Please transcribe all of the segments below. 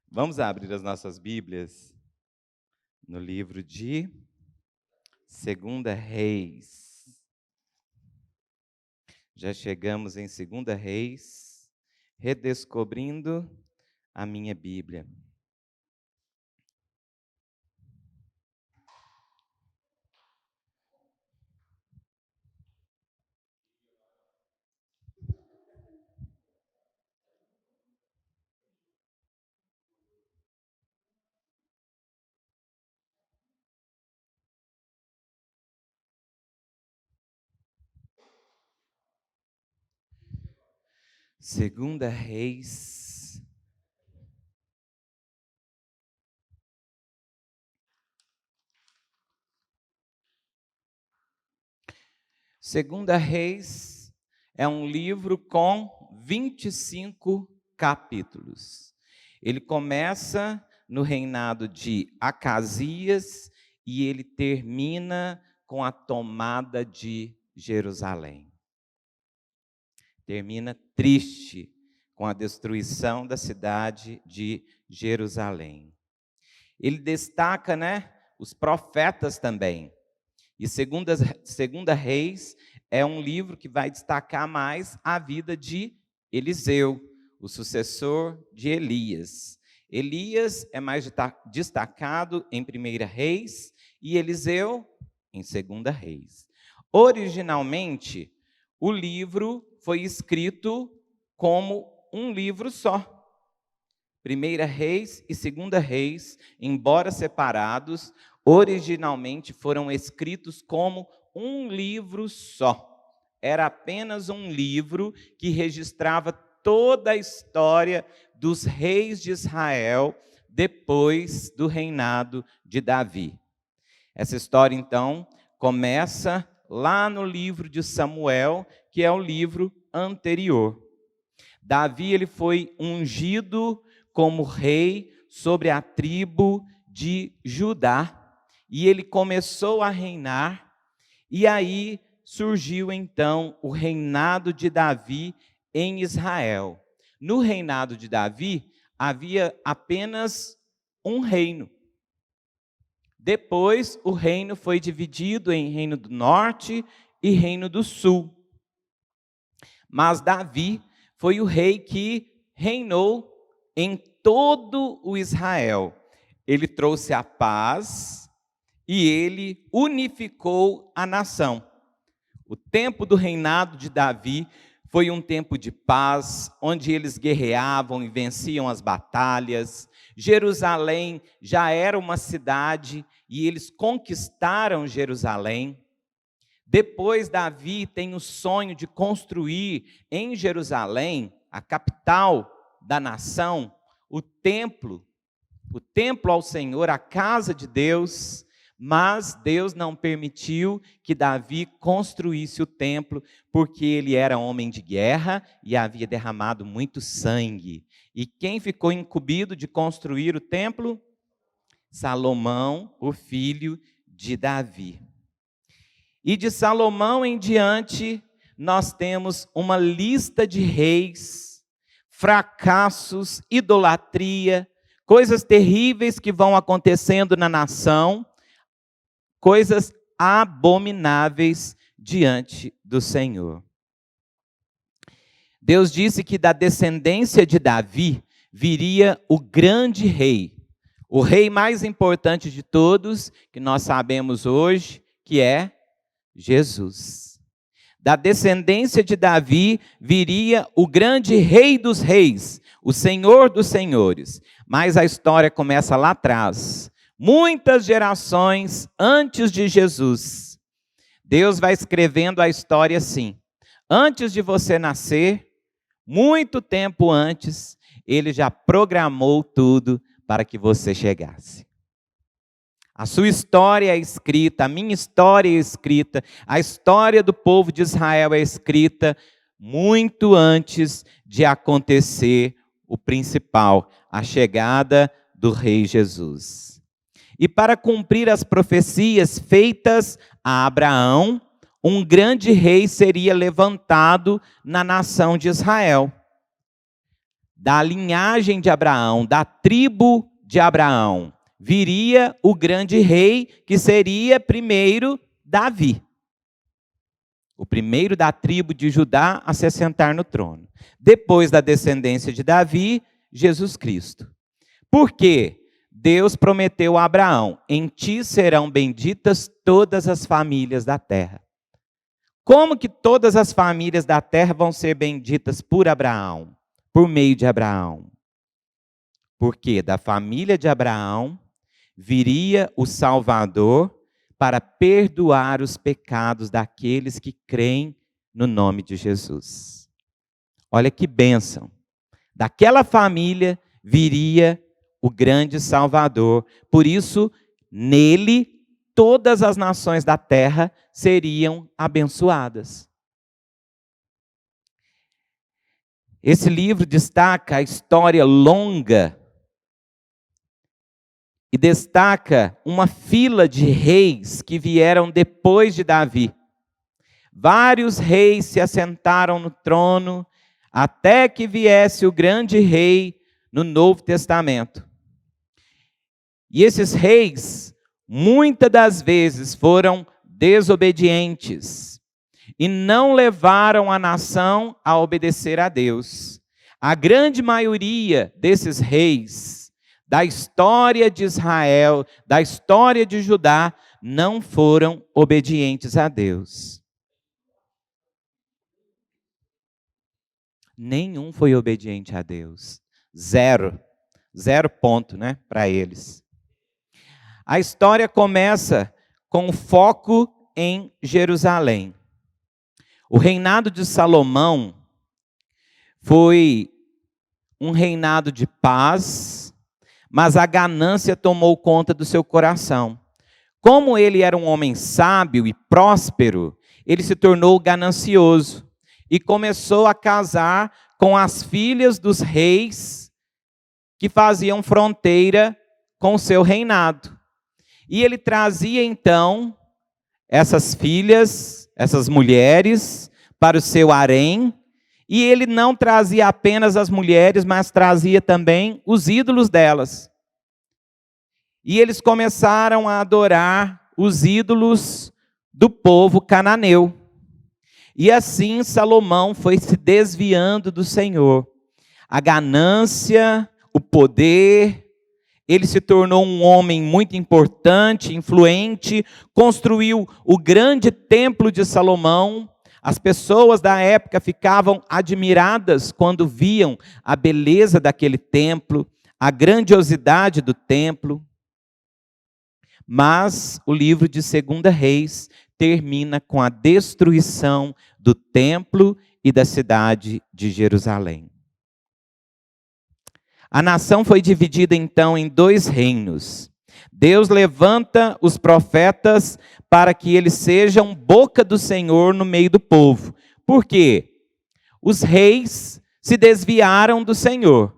Vamos abrir as nossas Bíblias no livro de 2 Reis. Já chegamos em 2 Reis, redescobrindo a minha Bíblia. Segunda Reis, Segunda Reis é um livro com 25 capítulos. Ele começa no reinado de Acasias e ele termina com a tomada de Jerusalém. Termina triste com a destruição da cidade de Jerusalém. Ele destaca, os profetas também. E Segunda Reis é um livro que vai destacar mais a vida de Eliseu, o sucessor de Elias. Elias é mais destacado em 1 Reis e Eliseu em 2 Reis. Originalmente, o livro foi escrito como um livro só. 1 Reis e 2 Reis, embora separados, originalmente foram escritos como um livro só. Era apenas um livro que registrava toda a história dos reis de Israel depois do reinado de Davi. Essa história, então, começa lá no livro de Samuel, que é o livro anterior. Davi ele foi ungido como rei sobre a tribo de Judá, e ele começou a reinar, e aí surgiu então o reinado de Davi em Israel. No reinado de Davi, havia apenas um reino. Depois, o reino foi dividido em reino do norte e reino do sul. Mas Davi foi o rei que reinou em todo o Israel. Ele trouxe a paz e ele unificou a nação. O tempo do reinado de Davi foi um tempo de paz, onde eles guerreavam e venciam as batalhas. Jerusalém já era uma cidade e eles conquistaram Jerusalém. Depois, Davi tem o sonho de construir em Jerusalém, a capital da nação, o templo ao Senhor, a casa de Deus, mas Deus não permitiu que Davi construísse o templo, porque ele era homem de guerra e havia derramado muito sangue. E quem ficou incumbido de construir o templo? Salomão, o filho de Davi. E de Salomão em diante, nós temos uma lista de reis, fracassos, idolatria, coisas terríveis que vão acontecendo na nação, coisas abomináveis diante do Senhor. Deus disse que da descendência de Davi viria o grande rei, o rei mais importante de todos, que nós sabemos hoje, que é Jesus. Da descendência de Davi viria o grande rei dos reis, o Senhor dos senhores. Mas a história começa lá atrás. Muitas gerações antes de Jesus. Deus vai escrevendo a história assim. Antes de você nascer, muito tempo antes, Ele já programou tudo para que você chegasse. A sua história é escrita, a minha história é escrita, a história do povo de Israel é escrita muito antes de acontecer o principal, a chegada do Rei Jesus. E para cumprir as profecias feitas a Abraão, um grande rei seria levantado na nação de Israel. da linhagem de Abraão, da tribo de Abraão, viria o grande rei, que seria primeiro Davi. O primeiro da tribo de Judá a se assentar no trono. Depois da descendência de Davi, Jesus Cristo. Por quê? Deus prometeu a Abraão: em ti serão benditas todas as famílias da terra. Como que todas as famílias da terra vão ser benditas por Abraão? Por meio de Abraão. Porque da família de Abraão viria o Salvador para perdoar os pecados daqueles que creem no nome de Jesus. Olha que bênção. Daquela família viria o grande Salvador. Por isso, nele, todas as nações da terra seriam abençoadas. Esse livro destaca a história longa e destaca uma fila de reis que vieram depois de Davi. Vários reis se assentaram no trono até que viesse o grande rei no Novo Testamento. E esses reis, muitas das vezes, foram desobedientes e não levaram a nação a obedecer a Deus. A grande maioria desses reis, da história de Israel, da história de Judá, não foram obedientes a Deus. Nenhum foi obediente a Deus. Zero ponto, né, para eles. A história começa com foco em Jerusalém. O reinado de Salomão foi um reinado de paz, mas a ganância tomou conta do seu coração. Como ele era um homem sábio e próspero, ele se tornou ganancioso e começou a casar com as filhas dos reis que faziam fronteira com o seu reinado. E ele trazia então essas filhas, essas mulheres, para o seu harém, e ele não trazia apenas as mulheres, mas trazia também os ídolos delas. E eles começaram a adorar os ídolos do povo cananeu. E assim Salomão foi se desviando do Senhor. A ganância, o poder, ele se tornou um homem muito importante, influente, construiu o grande templo de Salomão. As pessoas da época ficavam admiradas quando viam a beleza daquele templo, a grandiosidade do templo. Mas o livro de 2 Reis termina com a destruição do templo e da cidade de Jerusalém. A nação foi dividida então em 2 reinos. Deus levanta os profetas para que eles sejam boca do Senhor no meio do povo. Por quê? Os reis se desviaram do Senhor.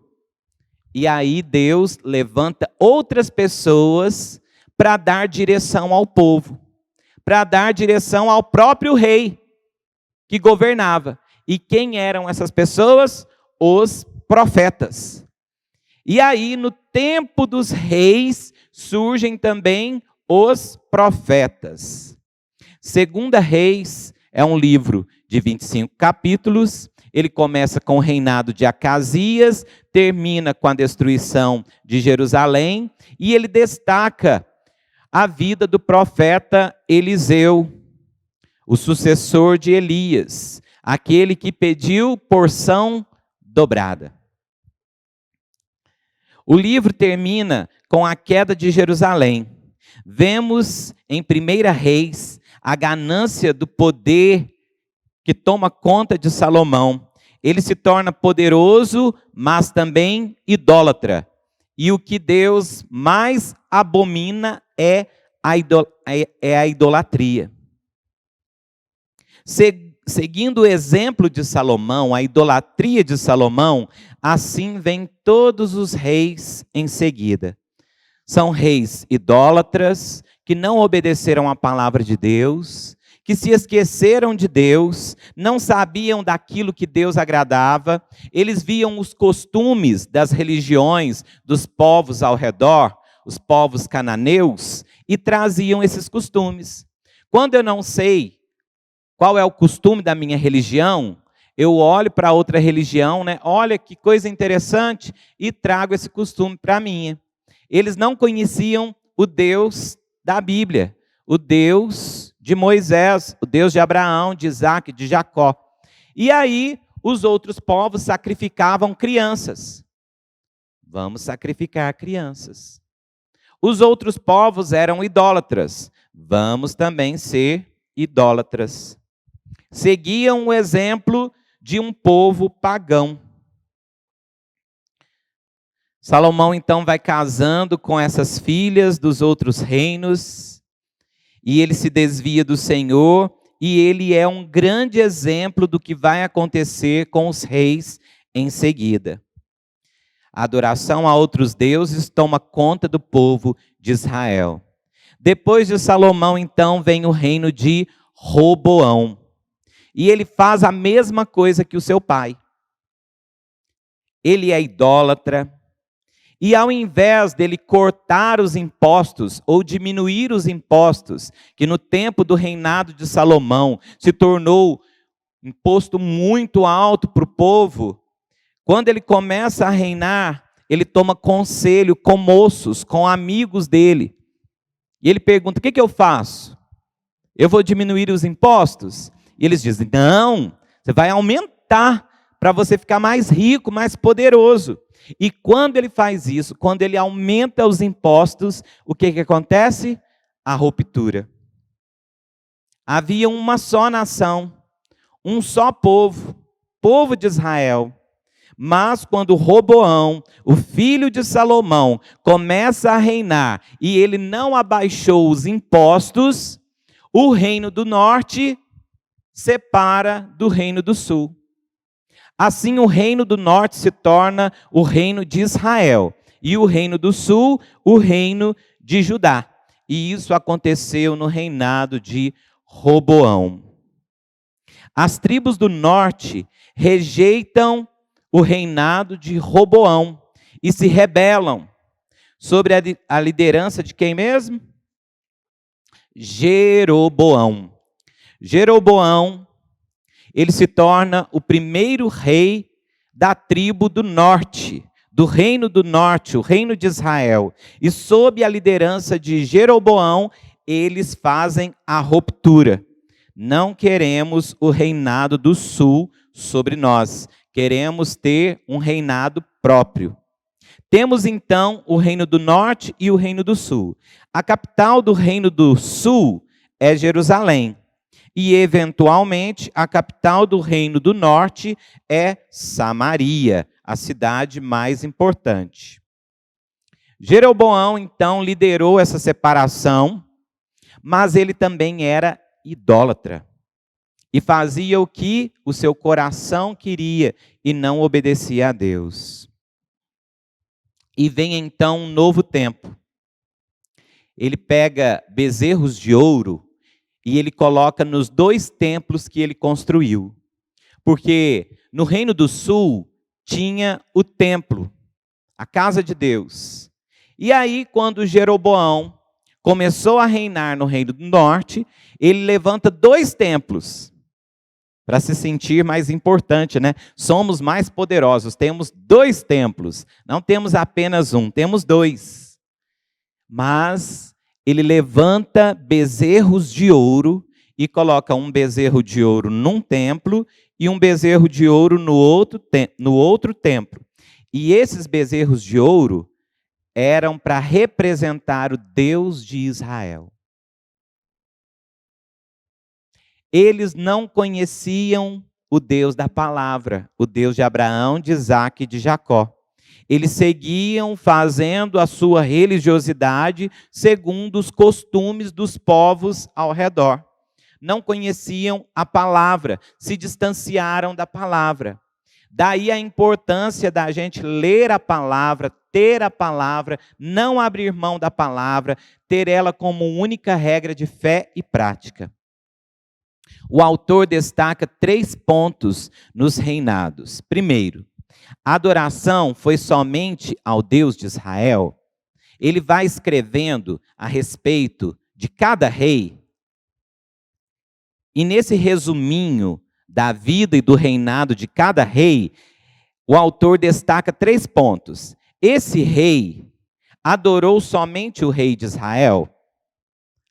E aí Deus levanta outras pessoas para dar direção ao povo, para dar direção ao próprio rei que governava. E quem eram essas pessoas? Os profetas. E aí, no tempo dos reis, surgem também os profetas. 2 Reis é um livro de 25 capítulos. Ele começa com o reinado de Acasias, termina com a destruição de Jerusalém, e ele destaca a vida do profeta Eliseu, o sucessor de Elias, aquele que pediu porção dobrada. O livro termina com a queda de Jerusalém. Vemos em 1 Reis a ganância do poder que toma conta de Salomão. Ele se torna poderoso, mas também idólatra. E o que Deus mais abomina é a idolatria. Seguindo o exemplo de Salomão, a idolatria de Salomão, assim vêm todos os reis em seguida. São reis idólatras, que não obedeceram à palavra de Deus, que se esqueceram de Deus, não sabiam daquilo que Deus agradava, eles viam os costumes das religiões dos povos ao redor, os povos cananeus, e traziam esses costumes. Quando eu não sei qual é o costume da minha religião, eu olho para outra religião, né? Olha que coisa interessante, e trago esse costume para a minha. Eles não conheciam o Deus da Bíblia, o Deus de Moisés, o Deus de Abraão, de Isaac, de Jacó. E aí, os outros povos sacrificavam crianças. Vamos sacrificar crianças. Os outros povos eram idólatras. Vamos também ser idólatras. Seguiam o exemplo de um povo pagão. Salomão então vai casando com essas filhas dos outros reinos, e ele se desvia do Senhor, e ele é um grande exemplo do que vai acontecer com os reis em seguida. A adoração a outros deuses toma conta do povo de Israel. Depois de Salomão, então, vem o reino de Roboão. E ele faz a mesma coisa que o seu pai. Ele é idólatra. E ao invés dele cortar os impostos ou diminuir os impostos, que no tempo do reinado de Salomão se tornou imposto muito alto para o povo, quando ele começa a reinar, ele toma conselho com moços, com amigos dele. E ele pergunta: o que eu faço? Eu vou diminuir os impostos? E eles dizem: não, você vai aumentar para você ficar mais rico, mais poderoso. E quando ele faz isso, quando ele aumenta os impostos, o que acontece? A ruptura. Havia uma só nação, um só povo, povo de Israel. Mas quando Roboão, o filho de Salomão, começa a reinar e ele não abaixou os impostos, o reino do norte separa do reino do sul. Assim, o reino do norte se torna o reino de Israel, e o reino do sul, o reino de Judá. E isso aconteceu no reinado de Roboão. As tribos do norte rejeitam o reinado de Roboão e se rebelam sobre a liderança de quem mesmo? Jeroboão. Jeroboão, ele se torna o primeiro rei da tribo do norte, do reino do norte, o reino de Israel. E sob a liderança de Jeroboão, eles fazem a ruptura. Não queremos o reinado do sul sobre nós. Queremos ter um reinado próprio. Temos então o reino do norte e o reino do sul. A capital do reino do sul é Jerusalém. E, eventualmente, a capital do reino do norte é Samaria, a cidade mais importante. Jeroboão, então, liderou essa separação, mas ele também era idólatra. E fazia o que o seu coração queria e não obedecia a Deus. E vem então um novo tempo. Ele pega bezerros de ouro e ele coloca nos 2 templos que ele construiu. Porque no reino do sul tinha o templo, a casa de Deus. E aí, quando Jeroboão começou a reinar no reino do norte, ele levanta 2 templos. Para se sentir mais importante, né? Somos mais poderosos, temos 2 templos. Não temos apenas um, temos 2. Mas ele levanta bezerros de ouro e coloca um bezerro de ouro num templo e um bezerro de ouro no outro templo. E esses bezerros de ouro eram para representar o Deus de Israel. Eles não conheciam o Deus da palavra, o Deus de Abraão, de Isaac e de Jacó. Eles seguiam fazendo a sua religiosidade segundo os costumes dos povos ao redor. Não conheciam a palavra, se distanciaram da palavra. Daí a importância da gente ler a palavra, ter a palavra, não abrir mão da palavra, ter ela como única regra de fé e prática. o autor destaca 3 pontos nos reinados. Primeiro, a adoração foi somente ao Deus de Israel. Ele vai escrevendo a respeito de cada rei. E nesse resuminho da vida e do reinado de cada rei, o autor destaca 3 pontos. Esse rei adorou somente o rei de Israel?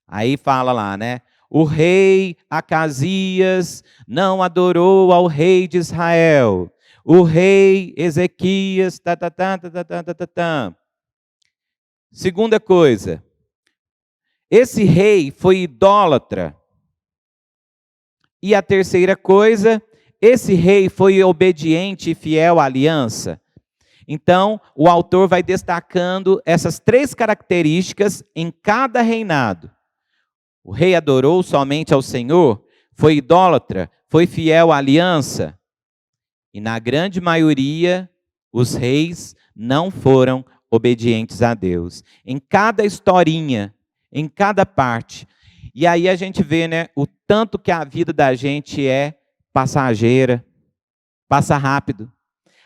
Aí fala lá, né? O rei Acasias não adorou ao rei de Israel. O rei Ezequias, Segunda coisa, esse rei foi idólatra. E a terceira coisa, esse rei foi obediente e fiel à aliança. Então, o autor vai destacando essas 3 características em cada reinado. O rei adorou somente ao Senhor, foi idólatra, foi fiel à aliança. E na grande maioria, os reis não foram obedientes a Deus. Em cada historinha, em cada parte. E aí a gente vê, né, o tanto que a vida da gente é passageira, passa rápido.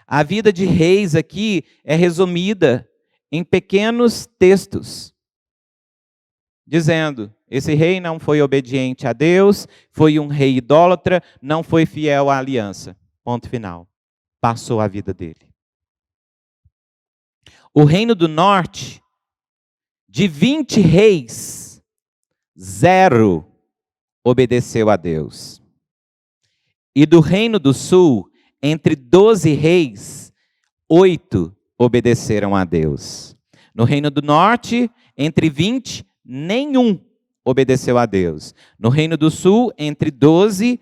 A vida de reis aqui é resumida em pequenos textos, dizendo: esse rei não foi obediente a Deus, foi um rei idólatra, não foi fiel à aliança. Ponto final. Passou a vida dele. O reino do norte, de 20 reis, 0 obedeceu a Deus. E do reino do sul, entre 12 reis, 8 obedeceram a Deus. No reino do norte, entre 20, nenhum obedeceu a Deus. No reino do sul, entre 12,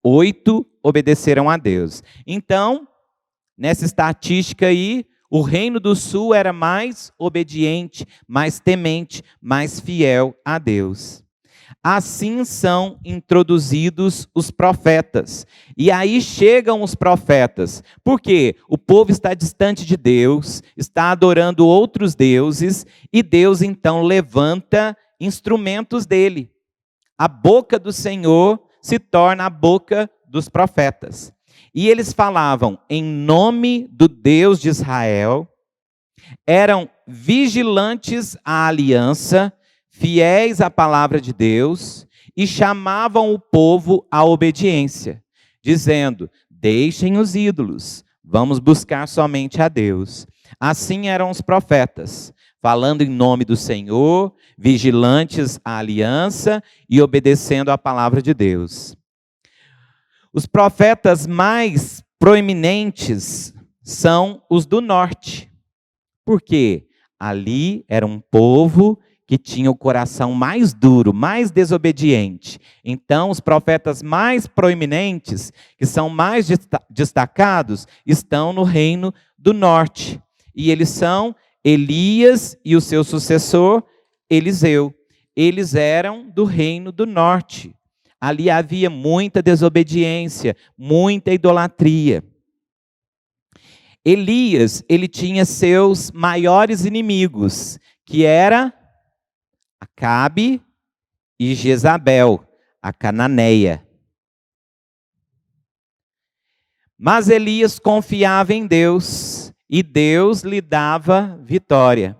8 obedeceram a Deus. Então, nessa estatística aí, o reino do sul era mais obediente, mais temente, mais fiel a Deus. Assim são introduzidos os profetas. E aí chegam os profetas. Por quê? O povo está distante de Deus, está adorando outros deuses, e Deus então levanta instrumentos dele. A boca do Senhor se torna a boca dos profetas. E eles falavam em nome do Deus de Israel, eram vigilantes à aliança, fiéis à palavra de Deus, e chamavam o povo à obediência, dizendo: deixem os ídolos, vamos buscar somente a Deus. Assim eram os profetas, falando em nome do Senhor, vigilantes à aliança e obedecendo à palavra de Deus. Os profetas mais proeminentes são os do norte, porque ali era um povo que tinha o coração mais duro, mais desobediente. Então, os profetas mais proeminentes, que são mais destacados, estão no reino do norte. E eles são Elias e o seu sucessor, Eliseu. Eles eram do reino do norte. Ali havia muita desobediência, muita idolatria. Elias, ele tinha seus maiores inimigos, que era Acabe e Jezabel, a cananeia. Mas Elias confiava em Deus, e Deus lhe dava vitória.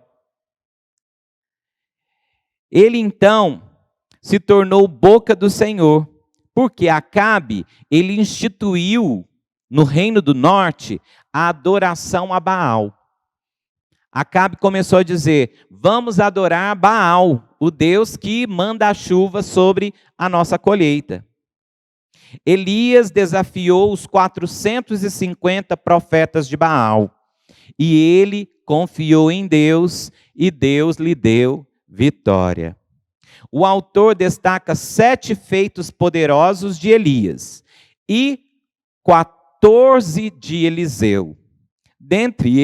Ele então se tornou boca do Senhor, porque Acabe, ele instituiu no reino do norte a adoração a Baal. Acabe começou a dizer: vamos adorar Baal, o Deus que manda a chuva sobre a nossa colheita. Elias desafiou os 450 profetas de Baal, e ele confiou em Deus, e Deus lhe deu vitória. O autor destaca 7 feitos poderosos de Elias e 14 de Eliseu. Dentre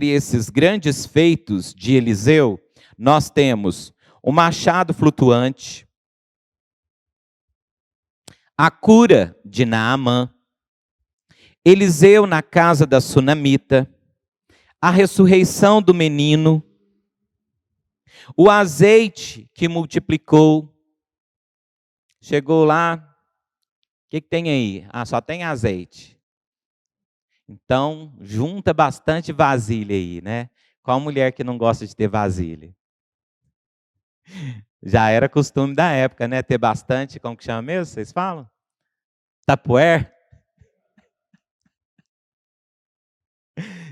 esses grandes feitos de Eliseu, nós temos o machado flutuante, a cura de Naamã, Eliseu na casa da sunamita, a ressurreição do menino, o azeite que multiplicou, Chegou lá, o que tem aí? Ah, só tem azeite. Então, junta bastante vasilha aí, né? Qual mulher que não gosta de ter vasilha? Já era costume da época, né? Ter bastante, como que chama mesmo? Vocês falam? Tupperware?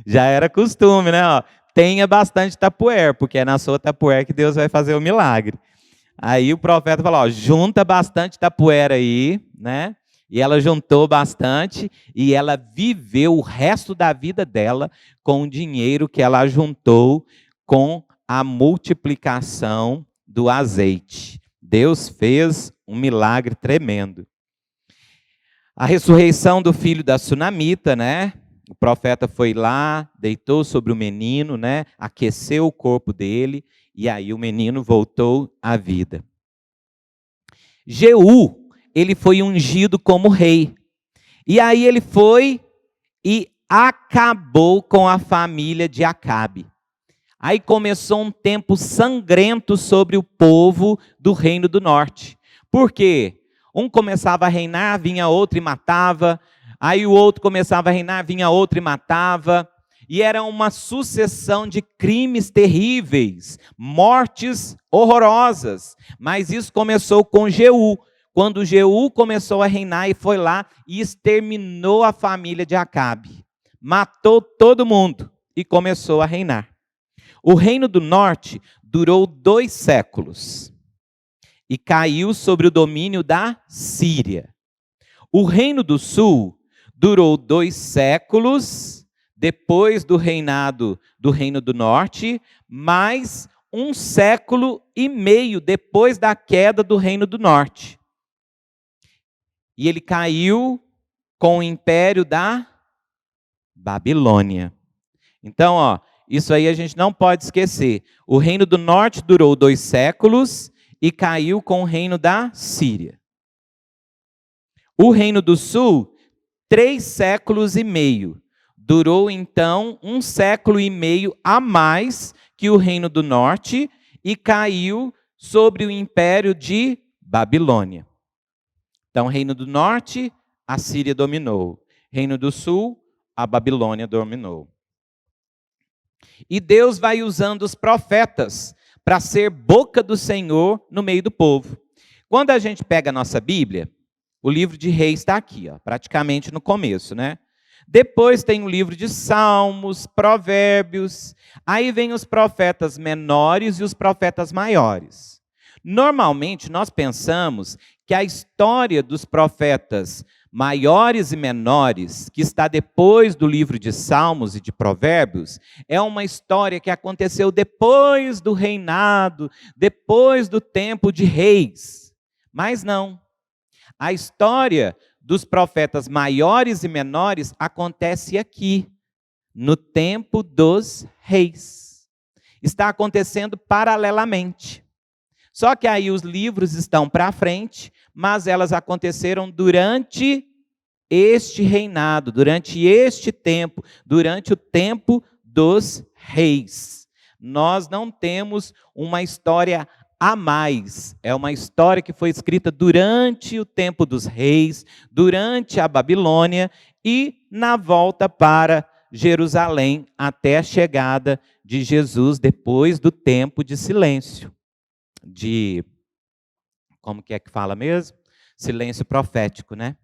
Já era costume, né? Ó, tenha bastante Tupperware, porque é na sua Tupperware que Deus vai fazer o milagre. Aí o profeta falou, ó, junta bastante Tupperware aí, né? E ela juntou bastante e ela viveu o resto da vida dela com o dinheiro que ela juntou com a multiplicação do azeite. Deus fez um milagre tremendo. A ressurreição do filho da sunamita, né? O profeta foi lá, deitou sobre o menino, né? Aqueceu o corpo dele e aí o menino voltou à vida. Jeú, ele foi ungido como rei. E aí ele foi e acabou com a família de Acabe. Aí começou um tempo sangrento sobre o povo do Reino do Norte. Por quê? Um começava a reinar, vinha outro e matava. Aí o outro começava a reinar, vinha outro e matava. E era uma sucessão de crimes terríveis, mortes horrorosas. Mas isso começou com Jeú. Quando Jeú começou a reinar e foi lá e exterminou a família de Acabe. Matou todo mundo e começou a reinar. O reino do norte durou 2 séculos e caiu sobre o domínio da Síria. O reino do sul durou 2 séculos depois do reinado do reino do norte, mais 1 século e meio depois da queda do reino do norte. E ele caiu com o império da Babilônia. Então, ó, isso aí a gente não pode esquecer. O reino do norte durou 2 séculos e caiu com o reino da Síria. O reino do sul, 3 séculos e meio. Durou, então, 1 século e meio a mais que o reino do norte e caiu sobre o império de Babilônia. Então, reino do norte, a Síria dominou. Reino do sul, a Babilônia dominou. E Deus vai usando os profetas para ser boca do Senhor no meio do povo. Quando a gente pega a nossa Bíblia, o livro de Reis está aqui, ó, praticamente no começo, né? Depois tem o livro de Salmos, Provérbios, aí vem os profetas menores e os profetas maiores. Normalmente nós pensamos que a história dos profetas maiores e menores, que está depois do livro de Salmos e de Provérbios, é uma história que aconteceu depois do reinado, depois do tempo de reis. Mas não. A história dos profetas maiores e menores acontece aqui, no tempo dos reis. Está acontecendo paralelamente. Só que aí os livros estão para frente, mas elas aconteceram durante este reinado, durante este tempo, durante o tempo dos reis. Nós não temos uma história a mais. É uma história que foi escrita durante o tempo dos reis, durante a Babilônia e na volta para Jerusalém, até a chegada de Jesus, depois do tempo de silêncio. Como que é que fala mesmo? Silêncio profético, né?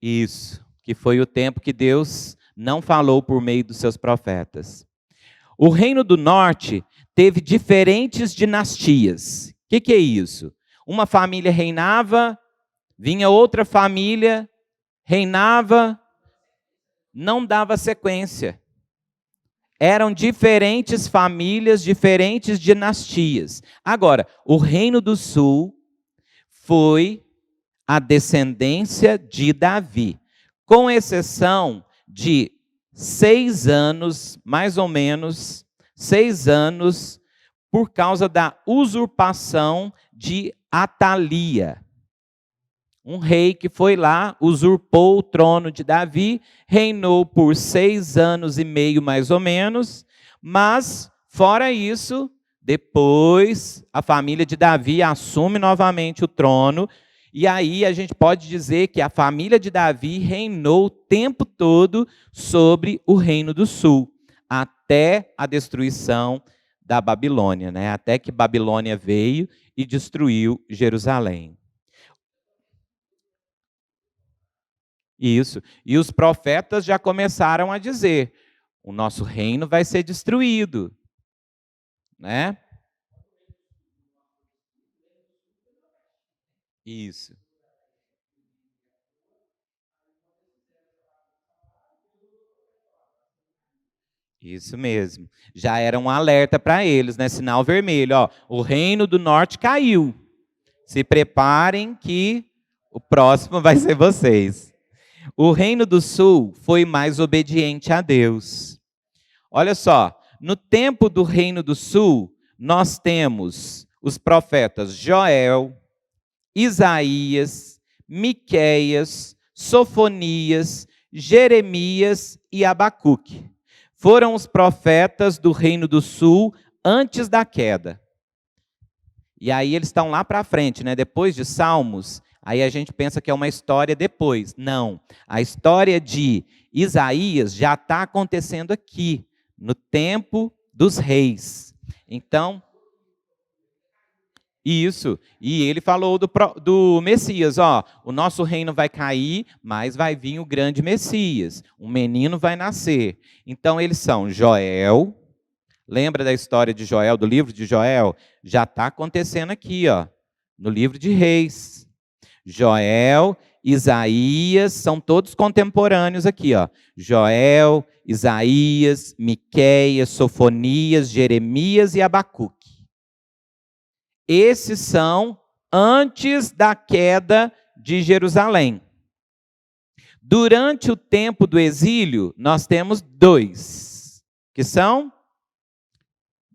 Isso, que foi o tempo que Deus não falou por meio dos seus profetas. O reino do norte teve diferentes dinastias. O que é isso? Uma família reinava, vinha outra família, reinava, não dava sequência. Eram diferentes famílias, diferentes dinastias. Agora, o reino do sul foi a descendência de Davi, com exceção de 6 anos, mais ou menos, 6 anos, por causa da usurpação de Atalia. Um rei que foi lá, usurpou o trono de Davi, reinou por 6 anos e meio, mais ou menos, mas, fora isso, Depois, a família de Davi assume novamente o trono, e aí a gente pode dizer que a família de Davi reinou o tempo todo sobre o reino do sul, até a destruição da Babilônia, né? Até que Babilônia veio e destruiu Jerusalém. Isso. E os profetas já começaram a dizer: o nosso reino vai ser destruído, né? Isso. Isso mesmo. Já era um alerta para eles, né? Sinal vermelho, ó. O reino do norte caiu. Se preparem que o próximo vai ser vocês. O reino do sul foi mais obediente a Deus. Olha só, no tempo do reino do sul, nós temos os profetas Joel, Isaías, Miqueias, Sofonias, Jeremias e Abacuque. Foram os profetas do reino do sul antes da queda. E aí eles estão lá para frente, né? Depois de Salmos, aí a gente pensa que é uma história depois. Não, a história de Isaías já está acontecendo aqui, no tempo dos reis. Então, isso, e ele falou do Messias, ó, o nosso reino vai cair, mas vai vir o grande Messias, um menino vai nascer. Então eles são Joel, lembra da história de Joel, do livro de Joel? Já está acontecendo aqui, ó, no livro de Reis. Joel, Isaías, são todos contemporâneos aqui, ó. Joel, Isaías, Miqueias, Sofonias, Jeremias e Abacuque. Esses são antes da queda de Jerusalém. Durante o tempo do exílio, nós temos dois, que são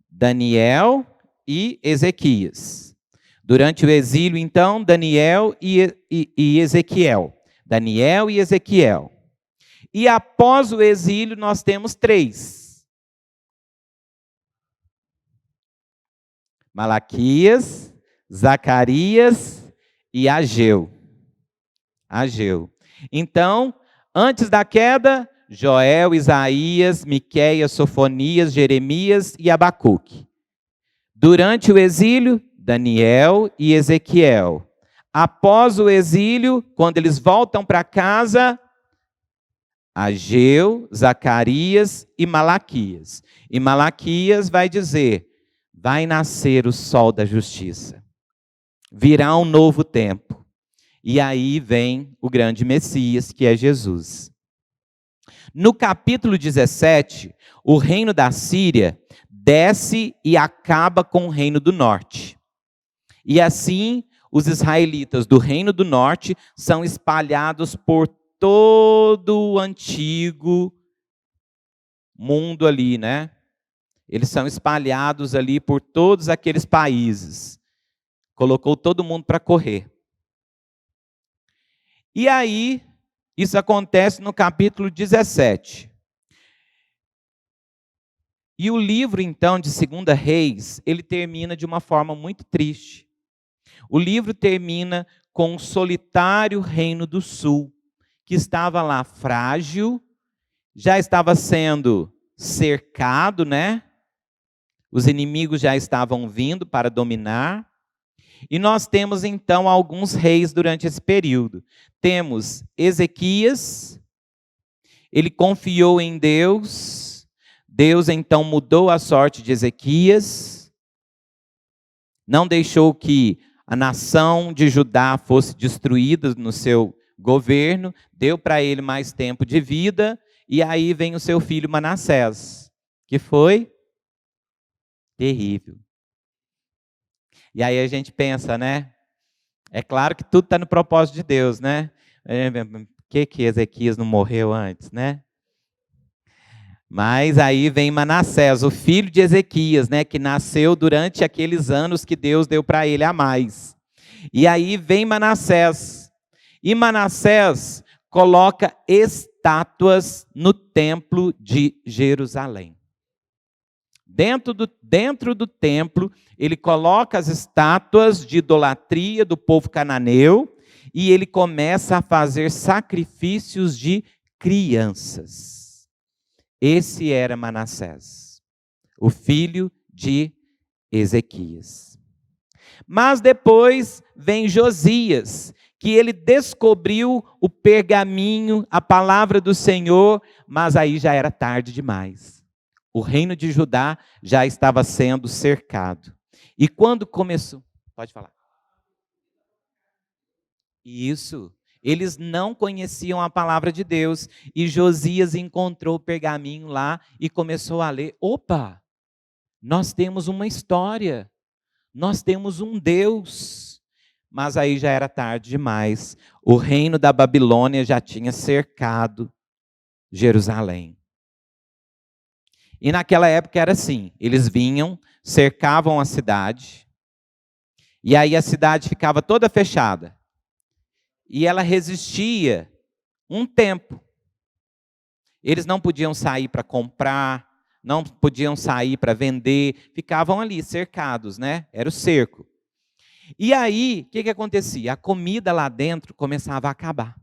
Daniel e Ezequias. Durante o exílio, então, Daniel e Ezequiel. Daniel e Ezequiel. E após o exílio, nós temos três. Malaquias, Zacarias e Ageu. Ageu. Então, antes da queda, Joel, Isaías, Miqueias, Sofonias, Jeremias e Abacuque. Durante o exílio, Daniel e Ezequiel. Após o exílio, quando eles voltam para casa, Ageu, Zacarias e Malaquias. E Malaquias vai dizer: vai nascer o sol da justiça. Virá um novo tempo. E aí vem o grande Messias, que é Jesus. No capítulo 17, o reino da Síria desce e acaba com o reino do norte. E assim, os israelitas do reino do norte são espalhados por todo o antigo mundo ali, né? Eles são espalhados ali por todos aqueles países. Colocou todo mundo para correr. E aí, isso acontece no capítulo 17. E o livro, então, de 2 Reis, ele termina de uma forma muito triste. O livro termina com o solitário reino do sul, que estava lá frágil, já estava sendo cercado, né? Os inimigos já estavam vindo para dominar. E nós temos então alguns reis durante esse período. Temos Ezequias, ele confiou em Deus. Deus então mudou a sorte de Ezequias. Não deixou que a nação de Judá fosse destruída no seu governo. Deu para ele mais tempo de vida. E aí vem o seu filho Manassés, que foi terrível. E aí a gente pensa, né? É claro que tudo está no propósito de Deus, né? Por que Ezequias não morreu antes, né? Mas aí vem Manassés, o filho de Ezequias, né? Que nasceu durante aqueles anos que Deus deu para ele a mais. E aí vem Manassés. E Manassés coloca estátuas no templo de Jerusalém. Dentro do templo, ele coloca as estátuas de idolatria do povo cananeu e ele começa a fazer sacrifícios de crianças. Esse era Manassés, o filho de Ezequias. Mas depois vem Josias, que ele descobriu o pergaminho, a palavra do Senhor, mas aí já era tarde demais. O reino de Judá já estava sendo cercado. E quando começou... Pode falar. Isso. Eles não conheciam a palavra de Deus. E Josias encontrou o pergaminho lá e começou a ler. Opa! Nós temos uma história. Nós temos um Deus. Mas aí já era tarde demais. O reino da Babilônia já tinha cercado Jerusalém. E naquela época era assim, eles vinham, cercavam a cidade, e aí a cidade ficava toda fechada. E ela resistia um tempo. Eles não podiam sair para comprar, não podiam sair para vender, ficavam ali cercados, né? Era o cerco. E aí, o que acontecia? A comida lá dentro começava a acabar.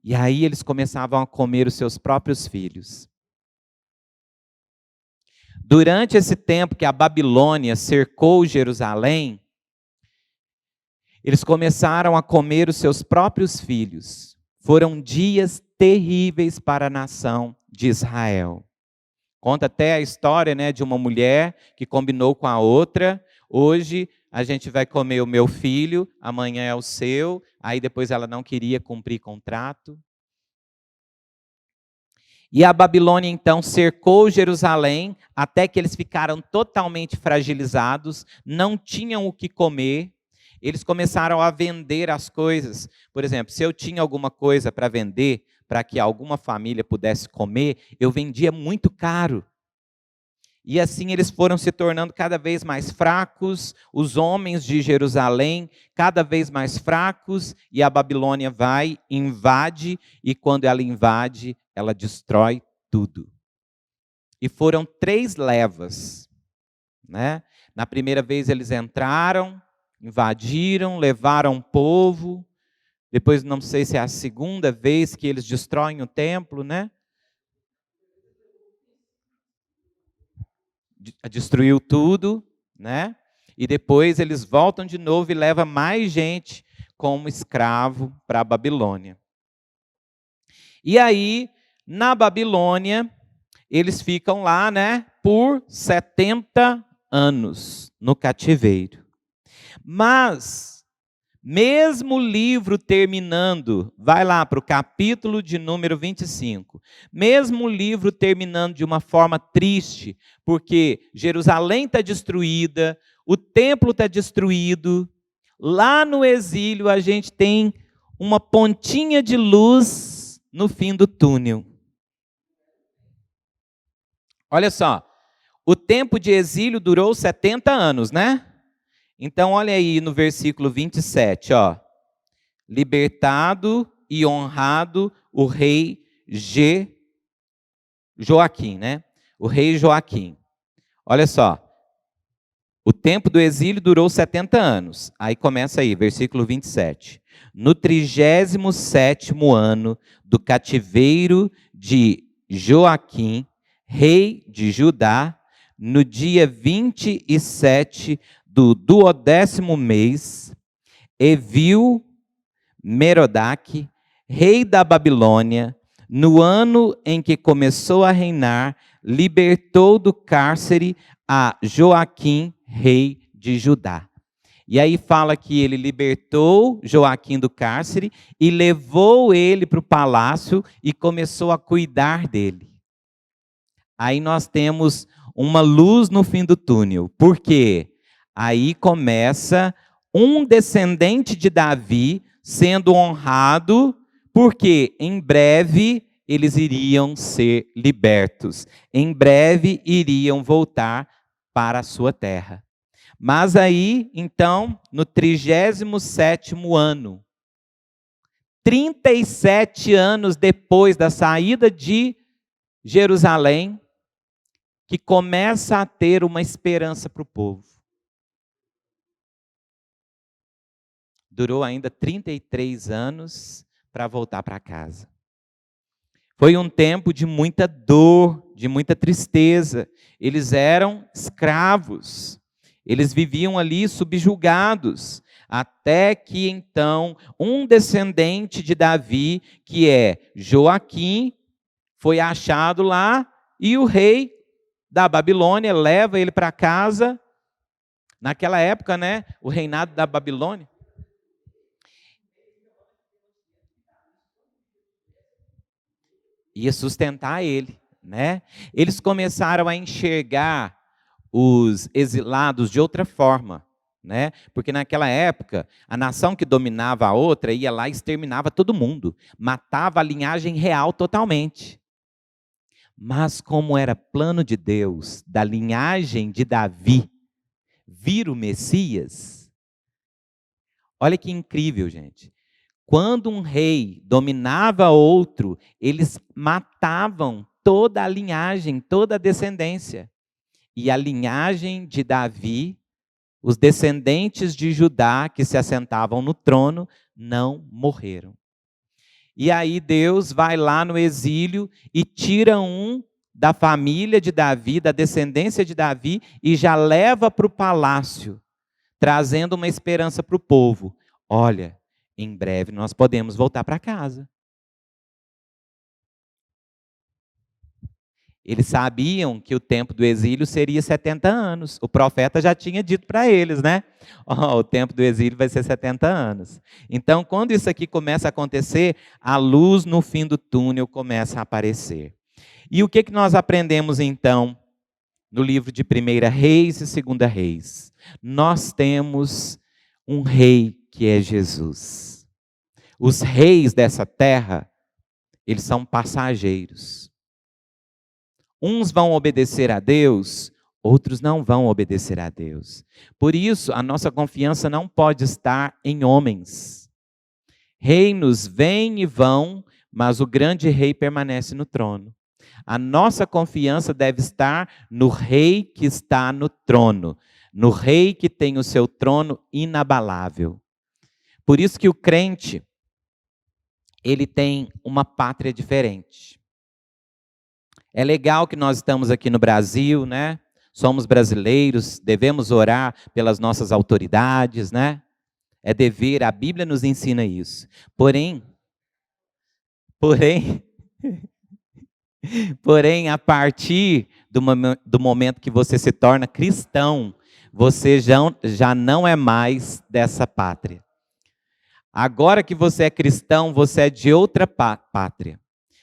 E aí eles começavam a comer os seus próprios filhos. Durante esse tempo que a Babilônia cercou Jerusalém, eles começaram a comer os seus próprios filhos. Foram dias terríveis para a nação de Israel. Conta até a história, né, de uma mulher que combinou com a outra. Hoje a gente vai comer o meu filho, amanhã é o seu. Aí depois ela não queria cumprir contrato. E a Babilônia então cercou Jerusalém até que eles ficaram totalmente fragilizados, não tinham o que comer. Eles começaram a vender as coisas. Por exemplo, se eu tinha alguma coisa para vender, para que alguma família pudesse comer, eu vendia muito caro. E assim eles foram se tornando cada vez mais fracos, os homens de Jerusalém cada vez mais fracos, e a Babilônia vai, invade, e quando ela invade, ela destrói tudo. E foram 3 levas, né? Na primeira vez eles entraram, invadiram, levaram o povo. Depois não sei se é a segunda vez que eles destroem o templo, né? Destruiu tudo, né? E depois eles voltam de novo e levam mais gente como escravo para a Babilônia. E aí, na Babilônia, eles ficam lá, né, por 70 anos no cativeiro. Mas, mesmo o livro terminando, vai lá para o capítulo de número 25, mesmo o livro terminando de uma forma triste, porque Jerusalém está destruída, o templo está destruído, lá no exílio a gente tem uma pontinha de luz no fim do túnel. Olha só, o tempo de exílio durou 70 anos, né? Então, olha aí no versículo 27, ó. Libertado e honrado o rei Joaquim, né? O rei Joaquim. Olha só. O tempo do exílio durou 70 anos. Aí começa aí, versículo 27. No 37º ano do cativeiro de Joaquim, rei de Judá, no dia 27 do 12º mês, Evil-Merodach, rei da Babilônia, no ano em que começou a reinar, libertou do cárcere a Joaquim, rei de Judá. E aí fala que ele libertou Joaquim do cárcere e levou ele para o palácio e começou a cuidar dele. Aí nós temos uma luz no fim do túnel. Por quê? Aí começa um descendente de Davi sendo honrado, porque em breve eles iriam ser libertos. Em breve iriam voltar para a sua terra. Mas aí, então, no 37º ano, 37 anos depois da saída de Jerusalém, que começa a ter uma esperança para o povo. Durou ainda 33 anos para voltar para casa. Foi um tempo de muita dor, de muita tristeza. Eles eram escravos. Eles viviam ali subjugados. Até que então um descendente de Davi, que é Joaquim, foi achado lá e o rei da Babilônia leva ele para casa. Naquela época, né, o reinado da Babilônia. Ia sustentar ele, né? Eles começaram a enxergar os exilados de outra forma, né? Porque naquela época, a nação que dominava a outra ia lá e exterminava todo mundo, matava a linhagem real totalmente. Mas como era plano de Deus, da linhagem de Davi, vir o Messias, olha que incrível, gente. Quando um rei dominava outro, eles matavam toda a linhagem, toda a descendência. E a linhagem de Davi, os descendentes de Judá que se assentavam no trono, não morreram. E aí Deus vai lá no exílio e tira um da família de Davi, da descendência de Davi, e já leva para o palácio, trazendo uma esperança para o povo. Olha, em breve nós podemos voltar para casa. Eles sabiam que o tempo do exílio seria 70 anos. O profeta já tinha dito para eles, né? O tempo do exílio vai ser 70 anos. Então, quando isso aqui começa a acontecer, a luz no fim do túnel começa a aparecer. E o que nós aprendemos, então, no livro de 1 Reis e 2 Reis? Nós temos um rei que é Jesus. Os reis dessa terra, eles são passageiros. Uns vão obedecer a Deus, outros não vão obedecer a Deus. Por isso, a nossa confiança não pode estar em homens. Reinos vêm e vão, mas o grande rei permanece no trono. A nossa confiança deve estar no rei que está no trono, no rei que tem o seu trono inabalável. Por isso que o crente, ele tem uma pátria diferente. É legal que nós estamos aqui no Brasil, né? Somos brasileiros, devemos orar pelas nossas autoridades, né? É dever, a Bíblia nos ensina isso. Porém, a partir do momento que você se torna cristão, você já não é mais dessa pátria. Agora que você é cristão, você é de outra pátria.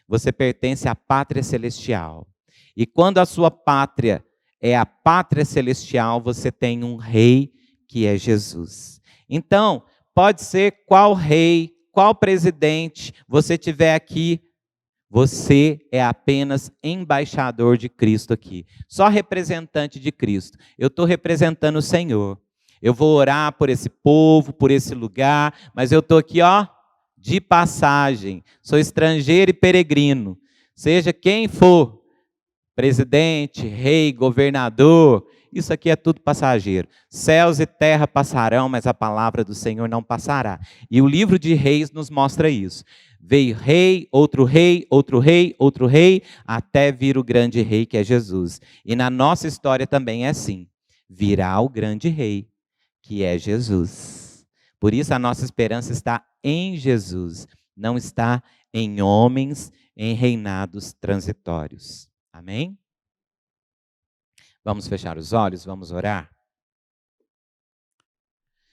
Você pertence à pátria celestial. E quando a sua pátria é a pátria celestial, você tem um rei que é Jesus. Então, pode ser qual rei, qual presidente você tiver aqui, você é apenas embaixador de Cristo aqui. Só representante de Cristo. Eu estou representando o Senhor. Eu vou orar por esse povo, por esse lugar, mas eu estou aqui, ó, de passagem, sou estrangeiro e peregrino, seja quem for, presidente, rei, governador, isso aqui é tudo passageiro. Céus e terra passarão, mas a palavra do Senhor não passará. E o livro de Reis nos mostra isso. Veio rei, outro rei, outro rei, outro rei, até vir o grande rei que é Jesus. E na nossa história também é assim, virá o grande rei, que é Jesus. Por isso a nossa esperança está em Jesus, não está em homens, em reinados transitórios. Amém? Vamos fechar os olhos, vamos orar?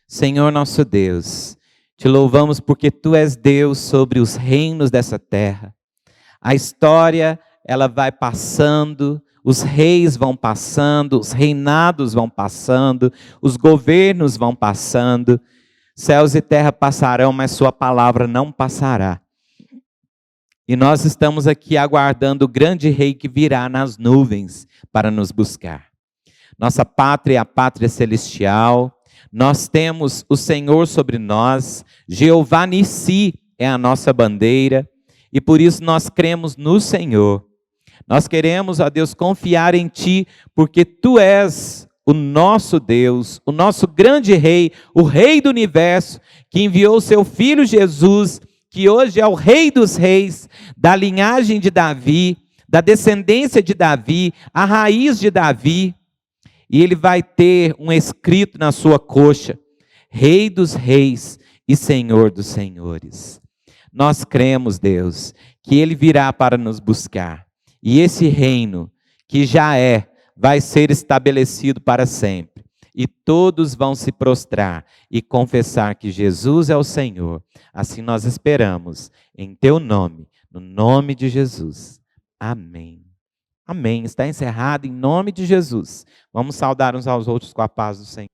Senhor nosso Deus, te louvamos porque Tu és Deus sobre os reinos dessa terra. A história, ela vai passando, os reis vão passando, os reinados vão passando, os governos vão passando. Céus e terra passarão, mas Sua palavra não passará. E nós estamos aqui aguardando o grande rei que virá nas nuvens para nos buscar. Nossa pátria é a pátria celestial. Nós temos o Senhor sobre nós. Jeová Nissi é a nossa bandeira. E por isso nós cremos no Senhor. Nós queremos, ó Deus, confiar em Ti, porque Tu és o nosso Deus, o nosso grande Rei, o Rei do universo, que enviou o Seu Filho Jesus, que hoje é o Rei dos Reis, da linhagem de Davi, da descendência de Davi, a raiz de Davi, e Ele vai ter um escrito na sua coxa: Rei dos Reis e Senhor dos Senhores. Nós cremos, Deus, que Ele virá para nos buscar, e esse reino, que já vai ser estabelecido para sempre, e todos vão se prostrar e confessar que Jesus é o Senhor. Assim nós esperamos, em Teu nome, no nome de Jesus. Amém. Amém. Está encerrado em nome de Jesus. Vamos saudar uns aos outros com a paz do Senhor.